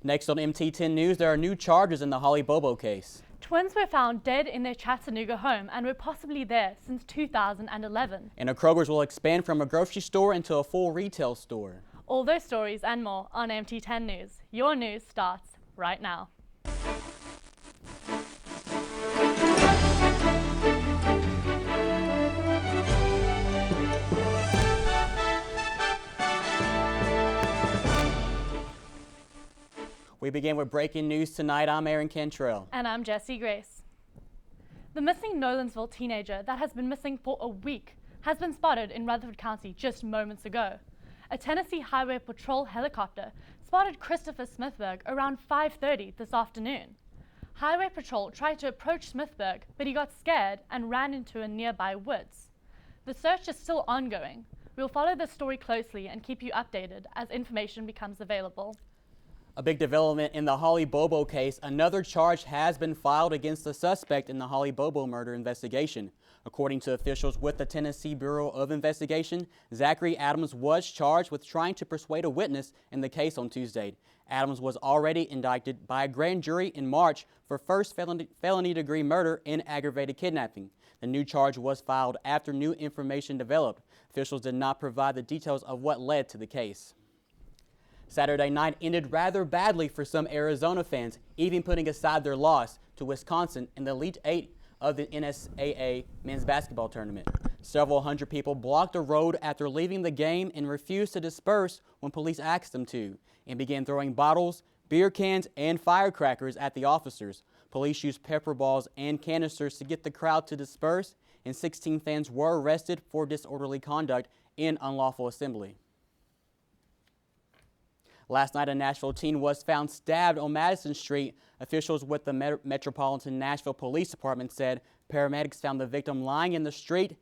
Next on MT10 News, there are new charges in the Holly Bobo case. Twins were found dead in their Chattanooga home and were possibly there since 2011. And a Kroger's will expand from a grocery store into a full retail store. All those stories and more on MT10 News. Your news starts right now. We begin with breaking news tonight. I'm Aaron Cantrell. And I'm Jessie Grace. The missing Nolensville teenager that has been missing for a week has been spotted in Rutherford County just moments ago. A Tennessee Highway Patrol helicopter spotted Christopher Smithberg around 5:30 this afternoon. Highway Patrol tried to approach Smithberg, but he got scared and ran into a nearby woods. The search is still ongoing. We'll follow this story closely and keep you updated as information becomes available. A big development in the Holly Bobo case. Another charge has been filed against the suspect in the Holly Bobo murder investigation. According to officials with the Tennessee Bureau of Investigation, Zachary Adams was charged with trying to persuade a witness in the case on Tuesday. Adams was already indicted by a grand jury in March for first felony degree murder and aggravated kidnapping. The new charge was filed after new information developed. Officials did not provide the details of what led to the case. Saturday night ended rather badly for some Arizona fans, even putting aside their loss to Wisconsin in the Elite Eight of the NSAA men's basketball tournament. Several hundred people blocked the road after leaving the game and refused to disperse when police asked them to, and began throwing bottles, beer cans, and firecrackers at the officers. Police used pepper balls and canisters to get the crowd to disperse, and 16 fans were arrested for disorderly conduct and unlawful assembly. Last night, a Nashville teen was found stabbed on Madison Street. Officials with the Metropolitan Nashville Police Department said paramedics found the victim lying in the street,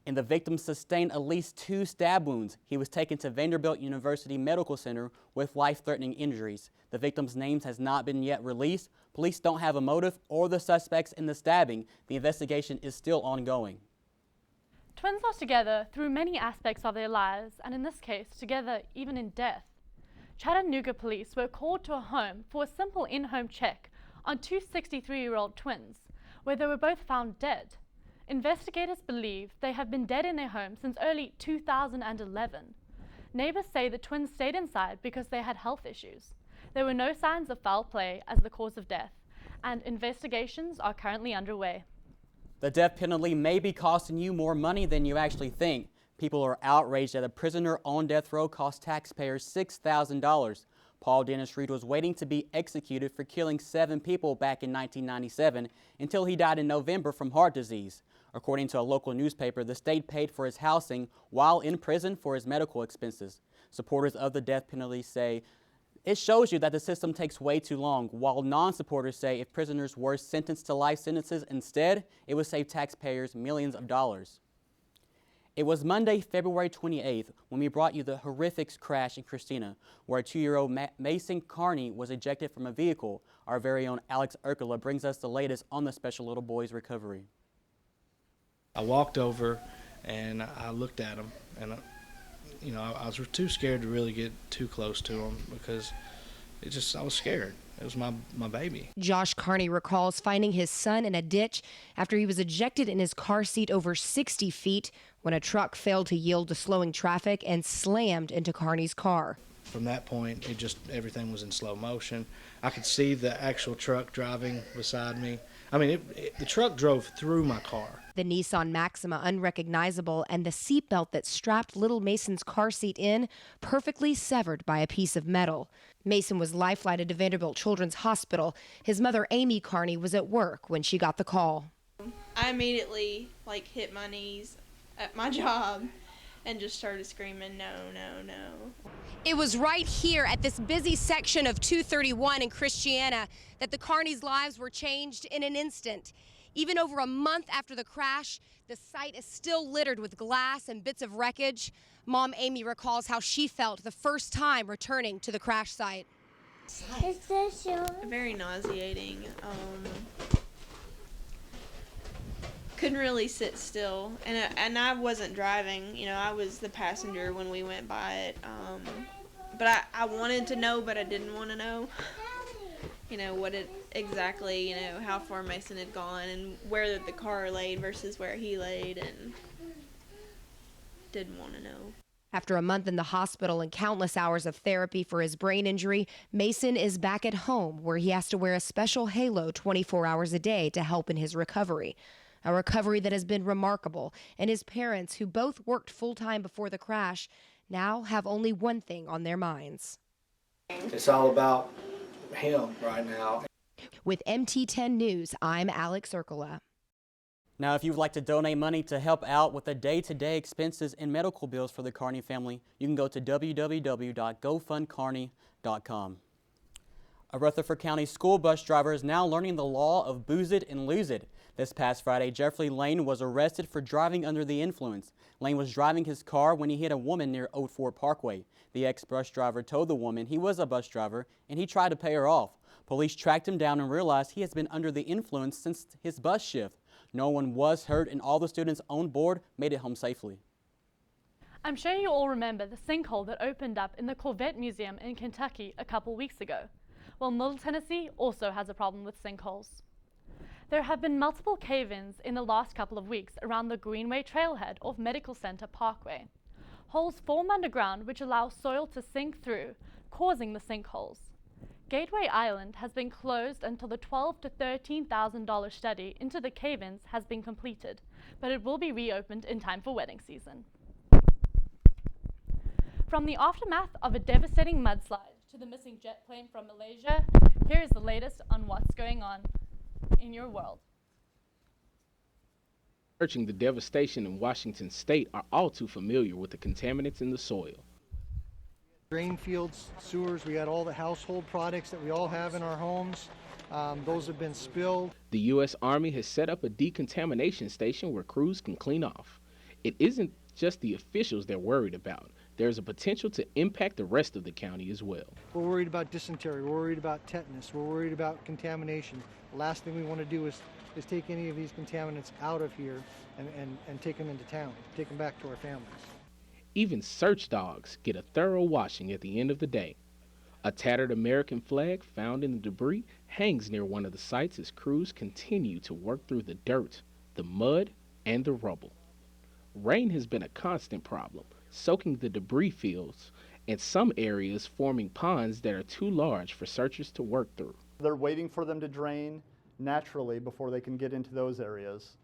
and the victim sustained at least 2 stab wounds. He was taken to Vanderbilt University Medical Center with life-threatening injuries. The victim's name has not been yet released. Police don't have a motive or the suspects in the stabbing. The investigation is still ongoing. Twins are together through many aspects of their lives, and in this case, together even in death. Chattanooga police were called to a home for a simple in-home check on 2 63-year-old twins, where they were both found dead. Investigators believe they have been dead in their home since early 2011. Neighbors say the twins stayed inside because they had health issues. There were no signs of foul play as the cause of death, and investigations are currently underway. The death penalty may be costing you more money than you actually think. People are outraged that a prisoner on death row cost taxpayers $6,000. Paul Dennis Reed was waiting to be executed for killing 7 people back in 1997 until he died in November from heart disease. According to a local newspaper, the state paid for his housing while in prison for his medical expenses. Supporters of the death penalty say it shows you that the system takes way too long, while non-supporters say if prisoners were sentenced to life sentences instead, it would save taxpayers millions of dollars. It was Monday, February 28th, when we brought you the horrific crash in Christina, where a 2-year-old Mason Carney was ejected from a vehicle. Our very own Alex Urkula brings us the latest on the special little boy's recovery. I walked over and I looked at him, and I was too scared to really get too close to him because I was scared. It was my baby. Josh Carney recalls finding his son in a ditch after he was ejected in his car seat over 60 feet when a truck failed to yield to slowing traffic and slammed into Carney's car. From that point, everything was in slow motion. I could see the actual truck driving beside me. I mean, the truck drove through my car. The Nissan Maxima unrecognizable, and the seatbelt that strapped little Mason's car seat in perfectly severed by a piece of metal. Mason was life-flighted to Vanderbilt Children's Hospital. His mother, Amy Carney, was at work when she got the call. I immediately hit my knees at my job and just started screaming, "No, no, no." It was right here at this busy section of 231 in Christiana that the Carneys' lives were changed in an instant. Even over a month after the crash, the site is still littered with glass and bits of wreckage. Mom Amy recalls how she felt the first time returning to the crash site. Very nauseating. Couldn't really sit still, and I wasn't driving. I was the passenger when we went by it. but I wanted to know, but I didn't want to know. What it exactly, how far Mason had gone and where the car laid versus where he laid, and didn't want to know. After a month in the hospital and countless hours of therapy for his brain injury, Mason is back at home where he has to wear a special halo 24 hours a day to help in his recovery. A recovery that has been remarkable, and his parents, who both worked full-time before the crash, now have only one thing on their minds. It's all about him right now. With MT10 News, I'm Alex Urkula. Now, if you would like to donate money to help out with the day-to-day expenses and medical bills for the Carney family, you can go to www.gofundcarney.com. A Rutherford County school bus driver is now learning the law of booze it and lose it. This past Friday, Jeffrey Lane was arrested for driving under the influence. Lane was driving his car when he hit a woman near Old Fort Parkway. The ex-bus driver told the woman he was a bus driver and he tried to pay her off. Police tracked him down and realized he has been under the influence since his bus shift. No one was hurt and all the students on board made it home safely. I'm sure you all remember the sinkhole that opened up in the Corvette Museum in Kentucky a couple weeks ago. Well, Middle Tennessee also has a problem with sinkholes. There have been multiple cave-ins in the last couple of weeks around the Greenway Trailhead off Medical Center Parkway. Holes form underground which allow soil to sink through, causing the sinkholes. Gateway Island has been closed until the $12,000 to $13,000 study into the cave-ins has been completed, but it will be reopened in time for wedding season. From the aftermath of a devastating mudslide to the missing jet plane from Malaysia, here is the latest on what's going on in your world. Researching the devastation in Washington state are all too familiar with the contaminants in the soil. Drain fields, sewers, we got all the household products that we all have in our homes. Those have been spilled. The U.S. Army has set up a decontamination station where crews can clean off. It isn't just the officials they're worried about. There's a potential to impact the rest of the county as well. We're worried about dysentery, we're worried about tetanus, we're worried about contamination. The last thing we want to do is take any of these contaminants out of here and take them into town, take them back to our families. Even search dogs get a thorough washing at the end of the day. A tattered American flag found in the debris hangs near one of the sites as crews continue to work through the dirt, the mud, and the rubble. Rain has been a constant problem, soaking the debris fields and some areas forming ponds that are too large for searchers to work through. They're waiting for them to drain naturally before they can get into those areas.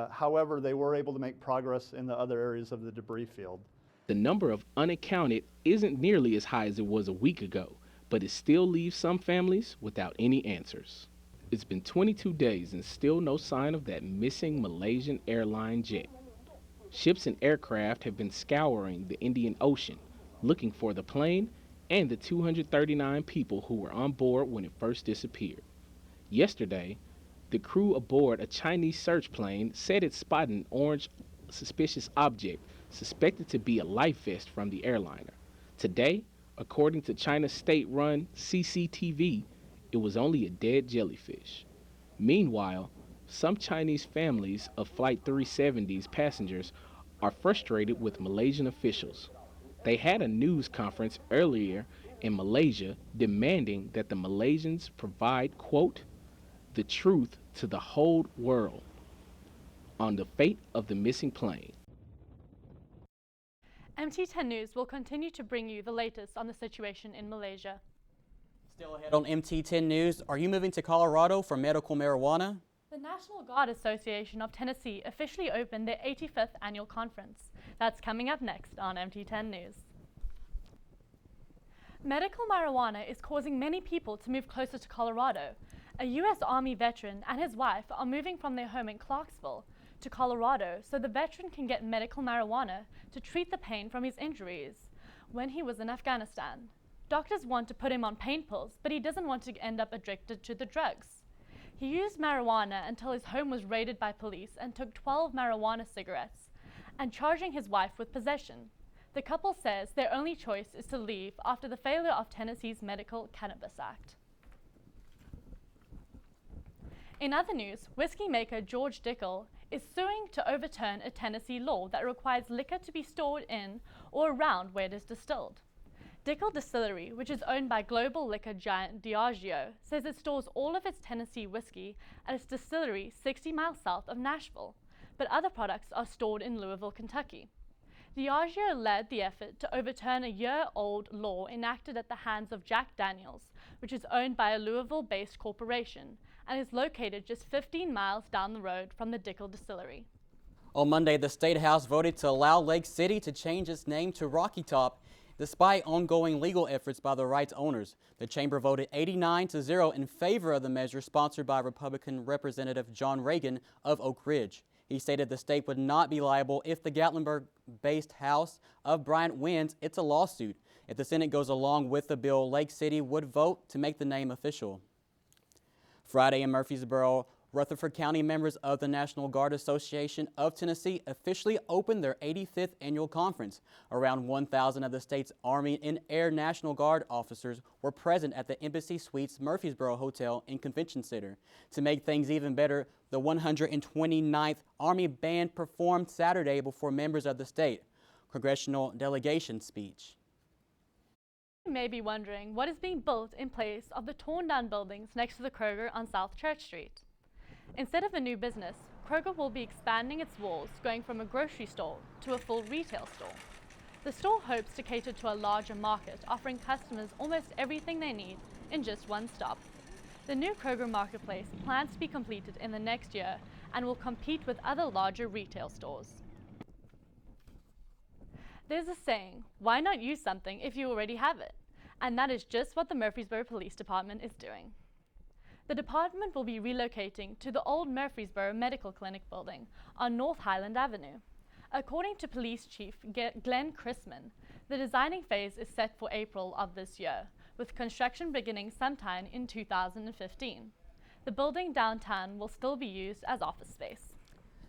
However, they were able to make progress in the other areas of the debris field. The number of unaccounted isn't nearly as high as it was a week ago, but it still leaves some families without any answers. It's been 22 days and still no sign of that missing Malaysian airline jet. Ships and aircraft have been scouring the Indian Ocean, looking for the plane and the 239 people who were on board when it first disappeared. Yesterday, the crew aboard a Chinese search plane said it spotted an orange suspicious object suspected to be a life vest from the airliner. Today, according to China's state-run CCTV, it was only a dead jellyfish. Meanwhile, some Chinese families of Flight 370's passengers are frustrated with Malaysian officials. They had a news conference earlier in Malaysia demanding that the Malaysians provide, quote, the truth to the whole world on the fate of the missing plane. MT10 News will continue to bring you the latest on the situation in Malaysia. Still ahead on MT10 News, are you moving to Colorado for medical marijuana? The National Guard Association of Tennessee officially opened their 85th annual conference. That's coming up next on MT10 News. Medical marijuana is causing many people to move closer to Colorado. A U.S. Army veteran and his wife are moving from their home in Clarksville to Colorado so the veteran can get medical marijuana to treat the pain from his injuries when he was in Afghanistan. Doctors want to put him on pain pills, but he doesn't want to end up addicted to the drugs. He used marijuana until his home was raided by police and took 12 marijuana cigarettes and charging his wife with possession. The couple says their only choice is to leave after the failure of Tennessee's Medical Cannabis Act. In other news, whiskey maker George Dickel is suing to overturn a Tennessee law that requires liquor to be stored in or around where it is distilled. Dickel Distillery, which is owned by global liquor giant Diageo, says it stores all of its Tennessee whiskey at its distillery 60 miles south of Nashville, but other products are stored in Louisville, Kentucky. Diageo led the effort to overturn a year-old law enacted at the hands of Jack Daniels, which is owned by a Louisville-based corporation and is located just 15 miles down the road from the Dickel Distillery. On Monday, the State House voted to allow Lake City to change its name to Rocky Top, despite ongoing legal efforts by the rights owners. The chamber voted 89-0 in favor of the measure sponsored by Republican Representative John Reagan of Oak Ridge. He stated the state would not be liable if the Gatlinburg-based House of Bryant wins its lawsuit. If the Senate goes along with the bill, Lake City would vote to make the name official. Friday in Murfreesboro, Rutherford County members of the National Guard Association of Tennessee officially opened their 85th annual conference. Around 1,000 of the state's Army and Air National Guard officers were present at the Embassy Suites Murfreesboro Hotel and Convention Center. To make things even better, the 129th Army Band performed Saturday before members of the state congressional delegation speech. You may be wondering what is being built in place of the torn down buildings next to the Kroger on South Church Street. Instead of a new business, Kroger will be expanding its walls, going from a grocery store to a full retail store. The store hopes to cater to a larger market, offering customers almost everything they need in just one stop. The new Kroger Marketplace plans to be completed in the next year and will compete with other larger retail stores. There's a saying, why not use something if you already have it? And that is just what the Murfreesboro Police Department is doing. The department will be relocating to the old Murfreesboro Medical Clinic building on North Highland Avenue. According to Police Chief Glenn Chrisman, the designing phase is set for April of this year, with construction beginning sometime in 2015. The building downtown will still be used as office space.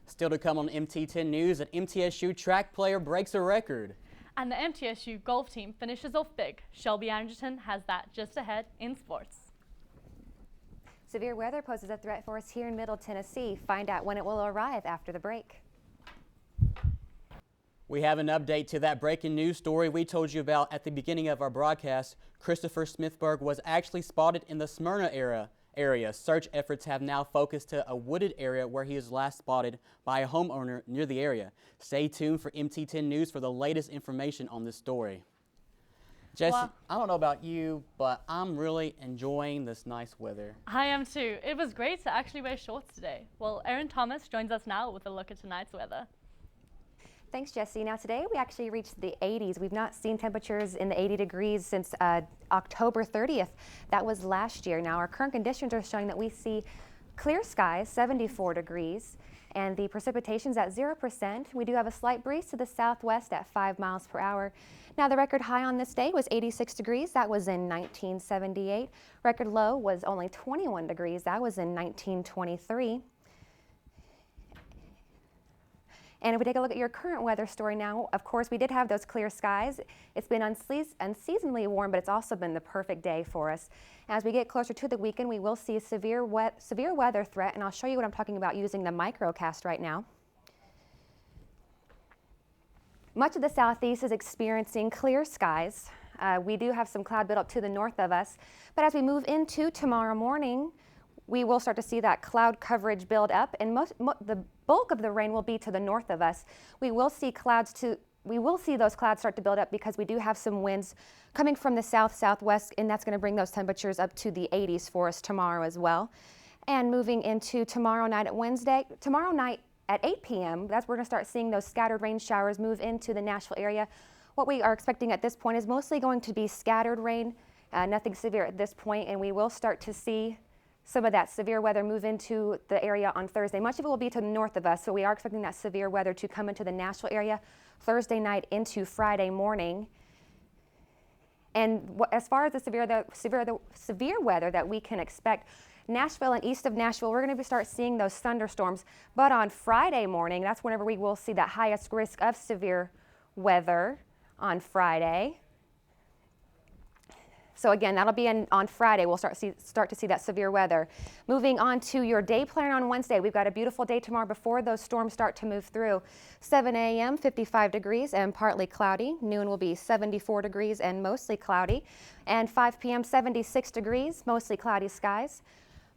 Still to come on MT10 News, an MTSU track player breaks a record. And the MTSU golf team finishes off big. Shelby Anderson has that just ahead in sports. Severe weather poses a threat for us here in Middle Tennessee. Find out when it will arrive after the break. We have an update to that breaking news story we told you about at the beginning of our broadcast. Christopher Smithberg was actually spotted in the Smyrna area. Search efforts have now focused to a wooded area where he was last spotted by a homeowner near the area. Stay tuned for MT10 News for the latest information on this story. Jesse, Well, I don't know about you, but I'm really enjoying this nice weather. I am too. It was great to actually wear shorts today. Well, Erin Thomas joins us now with a look at tonight's weather. Thanks, Jesse. Now today we actually reached the 80s. We've not seen temperatures in the 80 degrees since October 30th. That was last year. Now our current conditions are showing that we see clear skies, 74 degrees, and the precipitation's at 0%. We do have a slight breeze to the southwest at 5 miles per hour. Now the record high on this day was 86 degrees. That was in 1978. Record low was only 21 degrees. That was in 1923. And if we take a look at your current weather story now, of course, we did have those clear skies. It's been unseasonably warm, but it's also been the perfect day for us. As we get closer to the weekend, we will see a severe weather threat, and I'll show you what I'm talking about using the microcast right now. Much of the southeast is experiencing clear skies. We do have some cloud buildup to the north of us, but as we move into tomorrow morning, we will start to see that cloud coverage build up, and the bulk of the rain will be to the north of us. We will see those clouds start to build up because we do have some winds coming from the southwest, and that's going to bring those temperatures up to the 80s for us tomorrow as well. And moving into tomorrow night tomorrow night at 8 p.m., that's where we're going to start seeing those scattered rain showers move into the Nashville area. What we are expecting at this point is mostly going to be scattered rain, nothing severe at this point, and we will start to see some of that severe weather move into the area on Thursday. Much of it will be to the north of us, so we are expecting that severe weather to come into the Nashville area Thursday night into Friday morning. And as far as the severe weather that we can expect, Nashville and east of Nashville, we're going to start seeing those thunderstorms. But on Friday morning, that's whenever we will see that highest risk of severe weather on Friday. So again, that'll be on Friday. We'll start to see that severe weather. Moving on to your day plan on Wednesday. We've got a beautiful day tomorrow before those storms start to move through. 7 a.m., 55 degrees and partly cloudy. Noon will be 74 degrees and mostly cloudy. And 5 p.m., 76 degrees, mostly cloudy skies.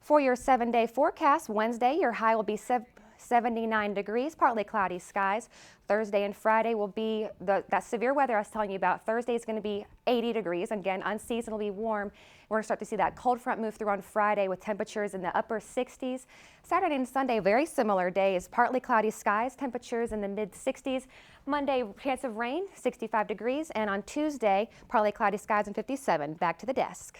For your 7-day forecast, Wednesday, your high will be 79 degrees, partly cloudy skies. Thursday and Friday will be that severe weather I was telling you about. Thursday is going to be 80 degrees. Again, unseasonably warm. We're going to start to see that cold front move through on Friday with temperatures in the upper 60s. Saturday and Sunday, very similar days. Partly cloudy skies, temperatures in the mid 60s. Monday, chance of rain, 65 degrees. And on Tuesday, partly cloudy skies and 57. Back to the desk.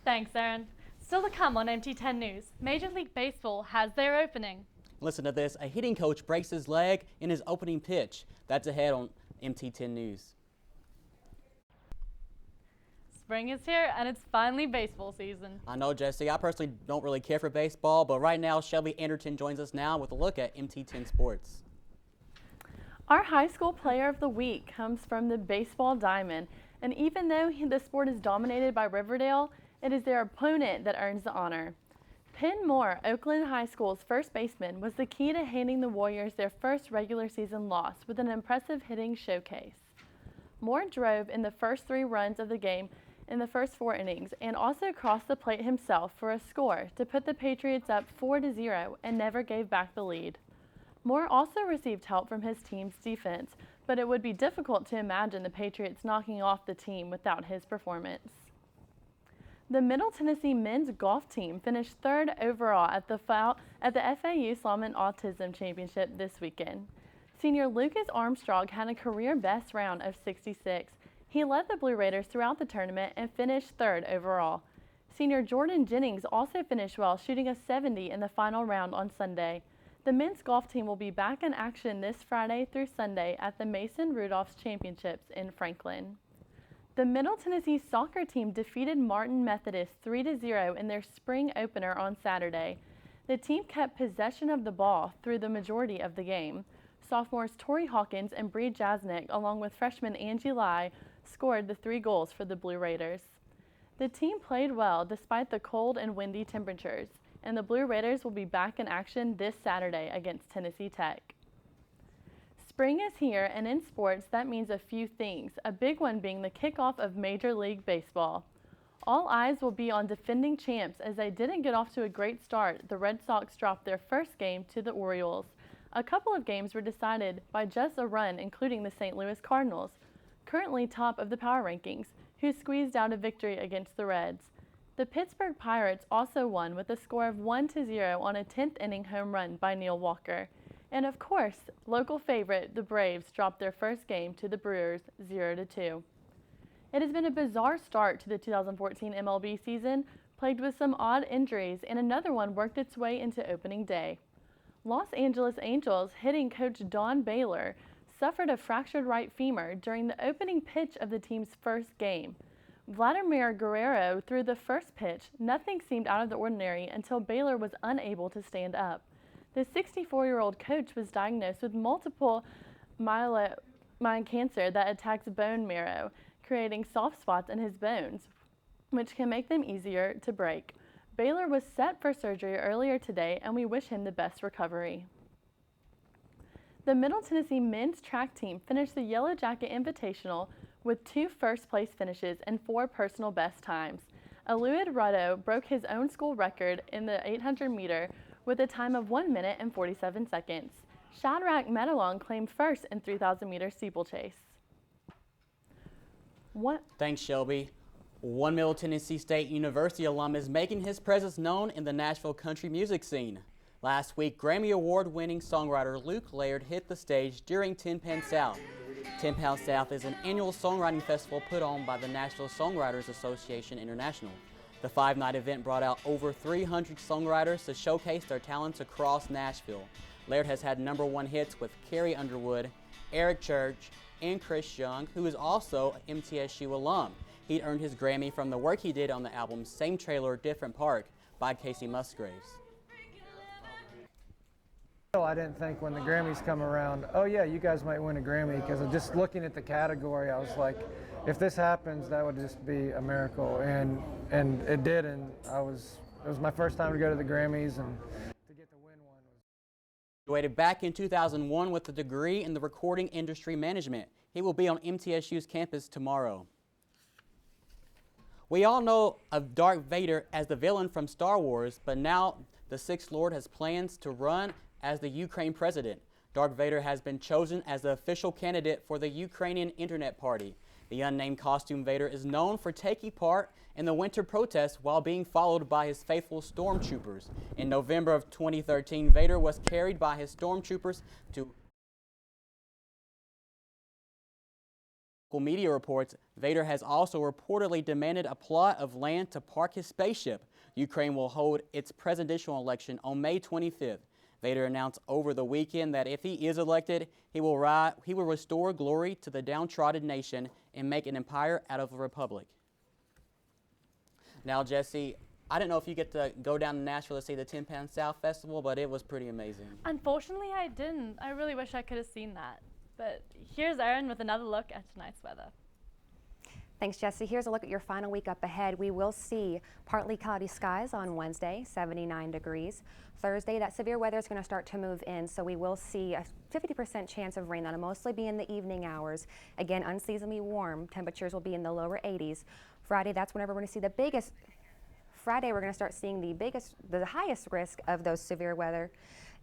Thanks, Erin. Still to come on MT10 News, Major League Baseball has their opening. Listen to this, a hitting coach breaks his leg in his opening pitch. That's ahead on MT10 News. Spring is here and it's finally baseball season. I know, Jesse, I personally don't really care for baseball, but right now Shelby Anderton joins us now with a look at MT10 Sports. Our high school player of the week comes from the baseball diamond, and even though the sport is dominated by Riverdale, it is their opponent that earns the honor. Penn Moore, Oakland High School's first baseman, was the key to handing the Warriors their first regular season loss with an impressive hitting showcase. Moore drove in the first 3 runs of the game in the first 4 innings and also crossed the plate himself for a score to put the Patriots up 4-0 and never gave back the lead. Moore also received help from his team's defense, but it would be difficult to imagine the Patriots knocking off the team without his performance. The Middle Tennessee men's golf team finished 3rd overall at the FAU Solomon Autism Championship this weekend. Senior Lucas Armstrong had a career best round of 66. He led the Blue Raiders throughout the tournament and finished 3rd overall. Senior Jordan Jennings also finished well, shooting a 70 in the final round on Sunday. The men's golf team will be back in action this Friday through Sunday at the Mason Rudolph's Championships in Franklin. The Middle Tennessee soccer team defeated Martin Methodist 3-0 in their spring opener on Saturday. The team kept possession of the ball through the majority of the game. Sophomores Tori Hawkins and Bree Jasnick, along with freshman Angie Lai, scored the 3 goals for the Blue Raiders. The team played well despite the cold and windy temperatures, and the Blue Raiders will be back in action this Saturday against Tennessee Tech. Spring is here, and in sports, that means a few things, a big one being the kickoff of Major League Baseball. All eyes will be on defending champs as they didn't get off to a great start. The Red Sox dropped their first game to the Orioles. A couple of games were decided by just a run, including the St. Louis Cardinals, currently top of the power rankings, who squeezed out a victory against the Reds. The Pittsburgh Pirates also won with a score of 1-0 on a 10th inning home run by Neil Walker. And of course, local favorite, the Braves, dropped their first game to the Brewers 0-2. It has been a bizarre start to the 2014 MLB season, plagued with some odd injuries, and another one worked its way into opening day. Los Angeles Angels hitting coach Don Baylor suffered a fractured right femur during the opening pitch of the team's first game. Vladimir Guerrero threw the first pitch. Nothing seemed out of the ordinary until Baylor was unable to stand up. The 64-year-old coach was diagnosed with multiple myeloma cancer that attacks bone marrow, creating soft spots in his bones, which can make them easier to break. Baylor was set for surgery earlier today, and we wish him the best recovery. The Middle Tennessee men's track team finished the Yellow Jacket Invitational with 2 first-place finishes and 4 personal best times. Eluid Ruddo broke his own school record in the 800-meter with a time of 1 minute and 47 seconds. Shadrach Medalong claimed first in 3,000-meter steeplechase. Thanks, Shelby. One Middle Tennessee State University alum is making his presence known in the Nashville country music scene. Last week, Grammy Award-winning songwriter Luke Laird hit the stage during 10 Pound South. 10 Pound South is an annual songwriting festival put on by the Nashville Songwriters Association International. The 5-night event brought out over 300 songwriters to showcase their talents across Nashville. Laird has had #1 hits with Carrie Underwood, Eric Church, and Chris Young, who is also an MTSU alum. He earned his Grammy from the work he did on the album Same Trailer, Different Park by Casey Musgraves. I didn't think when the Grammys come around, oh yeah, you guys might win a Grammy, because just looking at the category, I was like, if this happens, that would just be a miracle. And it did, and it was my first time to go to the Grammys, and to get to win one was. Graduated back in 2001 with a degree in the recording industry management. He will be on MTSU's campus tomorrow. We all know of Darth Vader as the villain from Star Wars, but now the Sixth Lord has plans to run as the Ukraine president. Darth Vader has been chosen as the official candidate for the Ukrainian Internet Party. The unnamed costume Vader is known for taking part in the winter protests while being followed by his faithful stormtroopers. In November of 2013, Vader was carried by his stormtroopers to media reports. Vader has also reportedly demanded a plot of land to park his spaceship. Ukraine will hold its presidential election on May 25th. Vader announced over the weekend that if he is elected, he will restore glory to the downtrodden nation and make an empire out of a republic. Now, Jesse, I didn't know if you get to go down to Nashville to see the 10 Pound South Festival, but it was pretty amazing. Unfortunately, I didn't. I really wish I could have seen that. But here's Erin with another look at tonight's weather. Thanks, Jesse. Here's a look at your final week up ahead. We will see partly cloudy skies on Wednesday, 79 degrees. Thursday, that severe weather is going to start to move in, so we will see a 50% chance of rain. That'll mostly be in the evening hours. Again, unseasonably warm. Temperatures will be in the lower 80s. Friday, that's whenever we're going to see the biggest. Friday, we're going to start seeing the highest risk of those severe weather.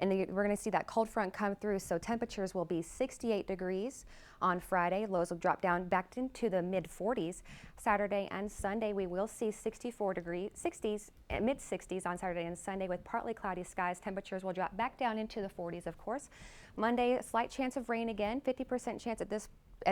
And we're going to see that cold front come through, so temperatures will be 68 degrees on Friday. Lows will drop down back into the mid-40s. Saturday and Sunday, we will see 64 degrees, mid-60s on Saturday and Sunday with partly cloudy skies. Temperatures will drop back down into the 40s, of course. Monday, a slight chance of rain again, 50% chance at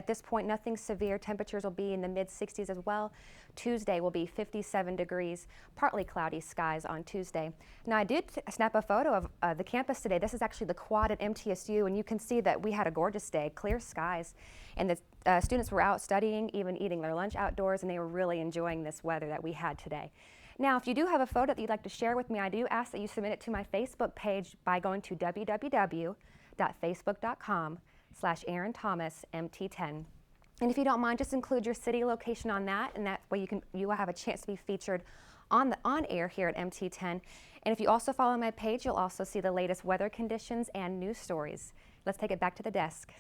this point, nothing severe. Temperatures will be in the mid-60s as well. Tuesday will be 57 degrees, partly cloudy skies on Tuesday. Now, I did snap a photo of the campus today. This is actually the quad at MTSU, and you can see that we had a gorgeous day, clear skies, and the students were out studying, even eating their lunch outdoors, and they were really enjoying this weather that we had today. Now, if you do have a photo that you'd like to share with me, I do ask that you submit it to my Facebook page by going to www.facebook.com/AaronThomasMT10. And if you don't mind, just include your city location on that, and that way you will have a chance to be featured on air here at MT10. And if you also follow my page, you'll also see the latest weather conditions and news stories. Let's take it back to the desk.